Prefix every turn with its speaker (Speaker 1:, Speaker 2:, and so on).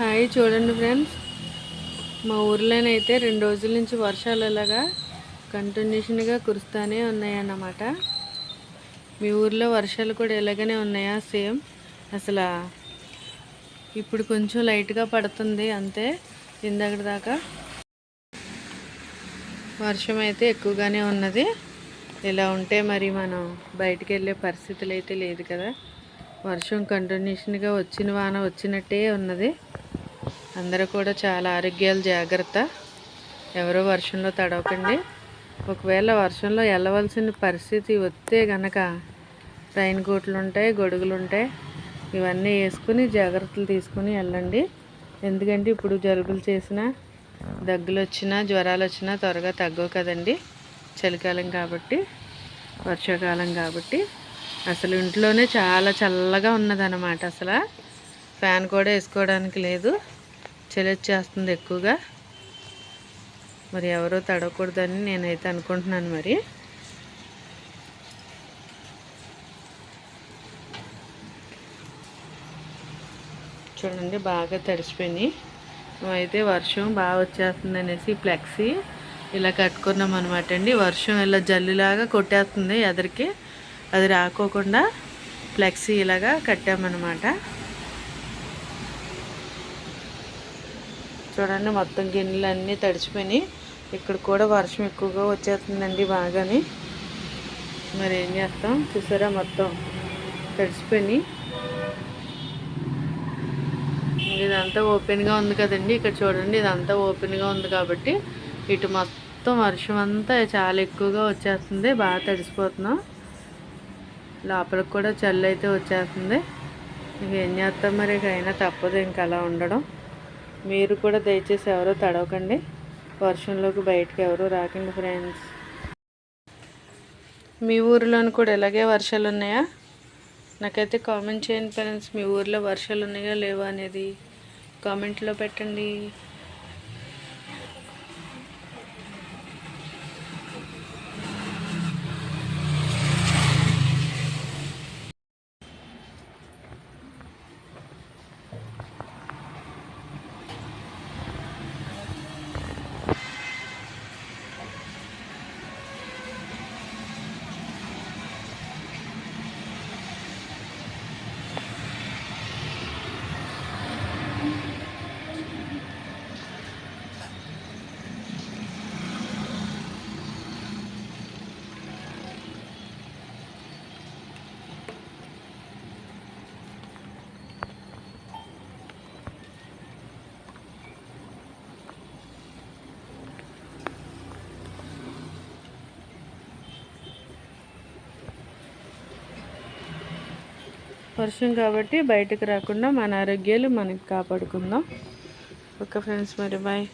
Speaker 1: Hi చూడండి friends, మా ఊర్లోనైతే 2 రోజుల నుంచి వర్షాలు ఇలాగా కంటిన్యూషన్గా కురుస్తూనే ఉన్నాయన్నమాట. మీ ఊర్లో వర్షాలు కూడా ఇలాగనే ఉన్నాయా? సేమ్. అసలు ఇప్పుడు కొంచెం లైట్గా పడుతుంది అంతే. ఇందాక దాకా వర్షం అయితే ఎక్కువగానే ఉన్నది. ఇలా ఉంటే మరి మనం బయటికి వెళ్ళే పరిస్థితులు అయితే లేదు కదా. వర్షం కంటిన్యూషన్గా వచ్చిన వాన వచ్చినట్టే ఉన్నది. అందరూ కూడా చాలా ఆరోగ్యాలు జాగ్రత్త. ఎవరో వర్షంలో తడవకండి. ఒకవేళ వర్షంలో వెళ్ళవలసిన పరిస్థితి వస్తే గనక రైన్ కోట్లు ఉంటాయి, గొడుగులు ఉంటాయి, ఇవన్నీ వేసుకుని జాగ్రత్తలు తీసుకుని వెళ్ళండి. ఎందుకంటే ఇప్పుడు జలుబులు చేసినా, దగ్గులు వచ్చినా, జ్వరాలు వచ్చినా త్వరగా తగ్గవు కదండి. చలికాలం కాబట్టి, వర్షాకాలం కాబట్టి అసలు ఇంట్లోనే చాలా చల్లగా ఉన్నదన్నమాట. అసలు ఫ్యాన్ కూడా వేసుకోవడానికి లేదు. చలి వచ్చేస్తుంది ఎక్కువగా. మరి ఎవరో తడవకూడదని నేనైతే అనుకుంటున్నాను. మరి చూడండి, బాగా తడిసిపోయినాయి. అయితే వర్షం బాగా వచ్చేస్తుంది అనేసి ఫ్లెక్సీ ఇలా కట్టుకున్నాం అనమాట అండి. వర్షం ఇలా జల్లులాగా కొట్టేస్తుంది ఎదరికి, అది రాకోకుండా ఫ్లెక్సీ ఇలాగా కట్టామన్నమాట. చూడండి, మొత్తం గిన్నెలు అన్నీ తడిచిపోయినాయి. ఇక్కడ కూడా వర్షం ఎక్కువగా వచ్చేస్తుందండి బాగాని. మరి ఏం చేస్తాం, చూసారా మొత్తం తడిచిపోయినాయి. ఇదంతా ఓపెన్గా ఉంది కదండి. ఇక్కడ చూడండి, ఇదంతా ఓపెన్గా ఉంది కాబట్టి ఇటు మొత్తం వర్షం అంతా చాలా ఎక్కువగా వచ్చేస్తుంది. బాగా తడిసిపోతున్నాం. లోపలికి కూడా చల్లి అయితే వచ్చేస్తుంది. ఏం చేస్తాం మరి, అయినా తప్పదు ఇంక అలా ఉండడం. మీరు కూడా దయచేసి ఎవరో తడవకండి. వర్షంలోకి బయటకు ఎవరూ రాకండి ఫ్రెండ్స్. మీ ఊరిలోనూ కూడా ఇలాగే వర్షాలు ఉన్నాయా? నాకైతే కామెంట్ చేయండి ఫ్రెండ్స్. మీ ఊర్లో వర్షాలు ఉన్నాయా లేవా అనేది కామెంట్లో పెట్టండి. వర్షం కాబట్టి బయటకు రాకుండా మన ఆరోగ్యాలు మనకి కాపాడుకుందాం. ఓకే ఫ్రెండ్స్, మరి బాయ్.